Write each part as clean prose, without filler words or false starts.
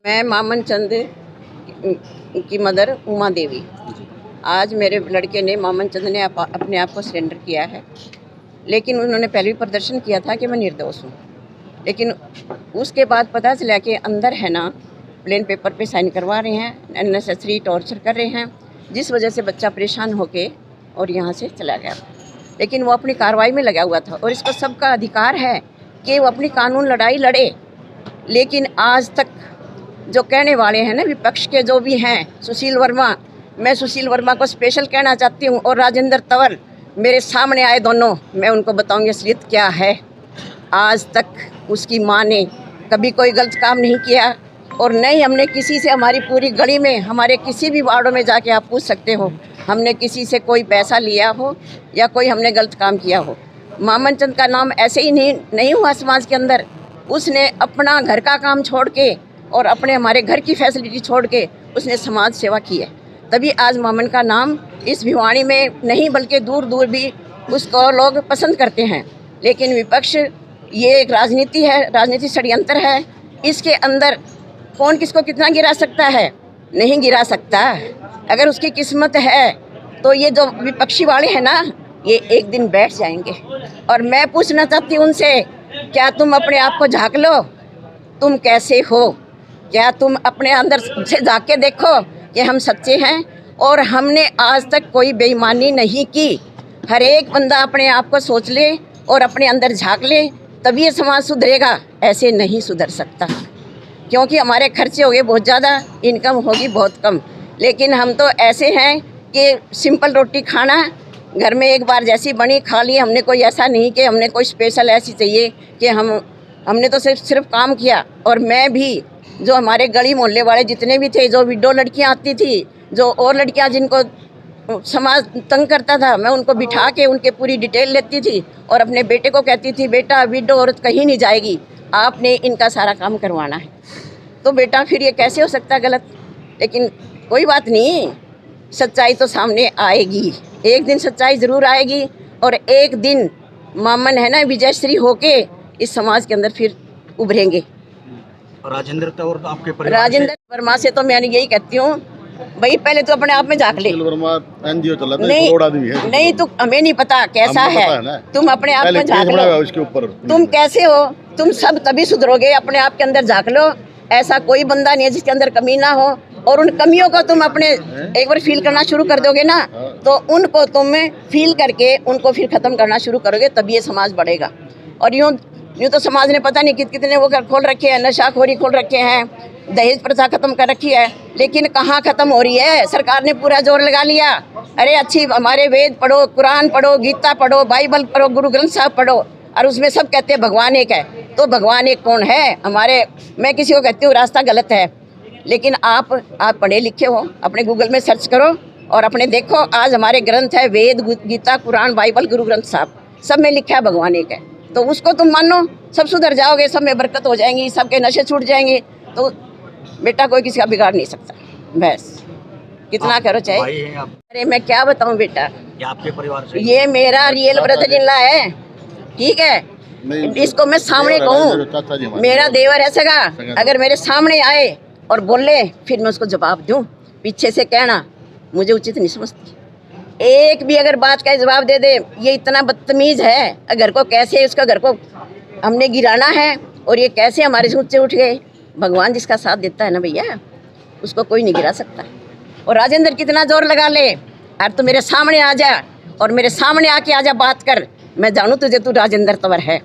मैं मामन चंद की मदर उमा देवी। आज मेरे लड़के ने मामन चंद ने अपने आप को सरेंडर किया है, लेकिन उन्होंने पहले भी प्रदर्शन किया था कि मैं निर्दोष हूँ। लेकिन उसके बाद पता चला कि अंदर है ना प्लेन पेपर पे साइन करवा रहे हैं, अननेसेसरी टॉर्चर कर रहे हैं, जिस वजह से बच्चा परेशान होके और यहाँ से चला गया। लेकिन वो अपनी कार्रवाई में लगा हुआ था और इसको सबका अधिकार है कि वो अपनी कानून लड़ाई लड़े। लेकिन आज तक जो कहने वाले हैं ना विपक्ष के जो भी हैं, सुशील वर्मा, मैं सुशील वर्मा को स्पेशल कहना चाहती हूँ, और राजेंद्र तंवर मेरे सामने आए दोनों, मैं उनको बताऊंगी असलियत क्या है। आज तक उसकी माँ ने कभी कोई गलत काम नहीं किया और नहीं हमने किसी से, हमारी पूरी गली में, हमारे किसी भी वार्डों में जाके आप पूछ सकते हो, हमने किसी से कोई पैसा लिया हो या कोई हमने गलत काम किया हो। मामन चंद का नाम ऐसे ही नहीं हुआ समाज के अंदर। उसने अपना घर का काम छोड़ के और अपने हमारे घर की फैसिलिटी छोड़ के उसने समाज सेवा की है, तभी आज मामन का नाम इस भिवानी में नहीं बल्कि दूर दूर भी उसको लोग पसंद करते हैं। लेकिन विपक्ष, ये एक राजनीति है, राजनीति षड्यंत्र है। इसके अंदर कौन किसको कितना गिरा सकता है? नहीं गिरा सकता। अगर उसकी किस्मत है तो ये जो विपक्षी वाले हैं ना, ये एक दिन बैठ जाएंगे। और मैं पूछना चाहती हूँ उनसे, क्या तुम अपने आप को झांक लो, तुम कैसे हो? क्या तुम अपने अंदर से झांक के देखो कि हम सच्चे हैं और हमने आज तक कोई बेईमानी नहीं की। हर एक बंदा अपने आप को सोच ले और अपने अंदर झांक ले, तभी ये समाज सुधरेगा। ऐसे नहीं सुधर सकता, क्योंकि हमारे खर्चे हो गए बहुत ज़्यादा, इनकम होगी बहुत कम। लेकिन हम तो ऐसे हैं कि सिंपल रोटी खाना, घर में एक बार जैसी बनी खा ली। हमने कोई ऐसा नहीं कि हमने कोई स्पेशल ऐसी चाहिए कि हमने तो सिर्फ काम किया। और मैं भी, जो हमारे गली मोहल्ले वाले जितने भी थे, जो विडो लड़कियां आती थी, जो और लड़कियां जिनको समाज तंग करता था, मैं उनको बिठा के उनके पूरी डिटेल लेती थी और अपने बेटे को कहती थी, बेटा विडो औरत कहीं नहीं जाएगी, आपने इनका सारा काम करवाना है। तो बेटा फिर ये कैसे हो सकता है गलत? लेकिन कोई बात नहीं, सच्चाई तो सामने आएगी, एक दिन सच्चाई ज़रूर आएगी। और एक दिन मामन है ना विजयश्री होके इस समाज के अंदर फिर उभरेंगे। राजेंद्र तंवर आपके राजेंद्र वर्मा से तो मैं यही कहती हूँ, भाई पहले तो अपने आप में झांक ले। एनजीओ चलाता है, नहीं, करोड़ आदमी है। नहीं तो हमें नहीं पता कैसा है, तुम अपने आप में झांक लो, उसके ऊपर तुम कैसे हो, तुम सब तभी सुधरोगे। अपने आप के अंदर झांक लो। ऐसा कोई बंदा नहीं है जिसके अंदर कमी ना हो, और उन कमियों को तुम अपने एक बार फील करना शुरू कर दोगे ना, तो उनको तुम फील करके उनको फिर ख़त्म करना शुरू करोगे, तभी ये समाज बढ़ेगा। और यूँ तो समाज ने पता नहीं कितने वो खोल रखे हैं, नशाखोरी खोल रखे हैं, दहेज प्रथा खत्म कर रखी है, लेकिन कहाँ खत्म हो रही है? सरकार ने पूरा जोर लगा लिया। अरे अच्छी, हमारे वेद पढ़ो, कुरान पढ़ो, गीता पढ़ो, बाइबल पढ़ो, गुरु ग्रंथ साहब पढ़ो, और उसमें सब कहते हैं भगवान एक है। तो भगवान एक कौन है? हमारे, मैं किसी को कहती हूँ रास्ता गलत है, लेकिन आप पढ़े लिखे हो, अपने गूगल में सर्च करो और अपने देखो। आज हमारे ग्रंथ है वेद, गीता, कुरान, बाइबल, गुरु ग्रंथ साहब, सब में लिखा है भगवान एक है। तो उसको तुम मानो, सब सुधर जाओगे, सब में बरकत हो जाएंगी, सबके नशे छूट जाएंगे। तो बेटा कोई किसी का बिगाड़ नहीं सकता। बस कितना करो चाहे। अरे मैं क्या बताऊं बेटा, आपके परिवार से ये मेरा रियल ब्रदर इन लॉ है, ठीक है? इसको मैं सामने कहूँ, मेरा देवर है सगा, अगर मेरे सामने आए और बोले फिर मैं उसको जवाब दूं, पीछे से कहना मुझे उचित नहीं समझती। एक भी अगर बात का जवाब दे दे, ये इतना बदतमीज़ है। घर को कैसे, उसका घर को हमने गिराना है और ये कैसे हमारे से ऊँचे उठ गए। भगवान जिसका साथ देता है ना भैया, उसको कोई नहीं गिरा सकता। और राजेंद्र कितना जोर लगा ले, यार तू मेरे सामने आ जा और मेरे सामने आके आजा बात कर, मैं जानूँ तुझे तू राजेंद्र तंवर है।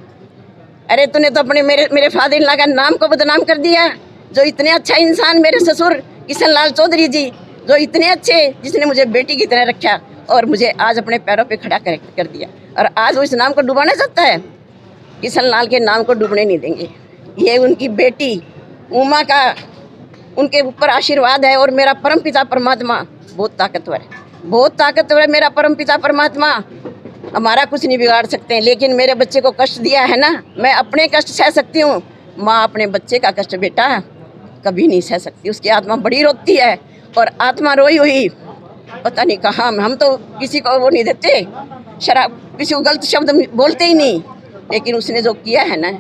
अरे तूने तो अपने मेरे फादर इन लॉ का नाम को बदनाम कर दिया। जो इतने अच्छा इंसान, मेरे ससुर किशन लाल चौधरी जी, जो इतने अच्छे, जिसने मुझे बेटी की तरह रखा और मुझे आज अपने पैरों पे खड़ा कर दिया, और आज वो इस नाम को डुबाना चाहता है। किशन लाल के नाम को डूबने नहीं देंगे। ये उनकी बेटी उमा का उनके ऊपर आशीर्वाद है। और मेरा परम पिता परमात्मा बहुत ताकतवर है, बहुत ताकतवर है मेरा परम पिता परमात्मा। हमारा कुछ नहीं बिगाड़ सकते हैं, लेकिन मेरे बच्चे को कष्ट दिया है ना, मैं अपने कष्ट सह सकती हूँ, माँ अपने बच्चे का कष्ट बेटा कभी नहीं सह सकती। उसकी आत्मा बड़ी रोती है, और आत्मा रोई हुई पता नहीं कहाँ। हम तो किसी को वो नहीं देते, शराब, किसी को गलत शब्द बोलते ही नहीं, लेकिन उसने जो किया है ना,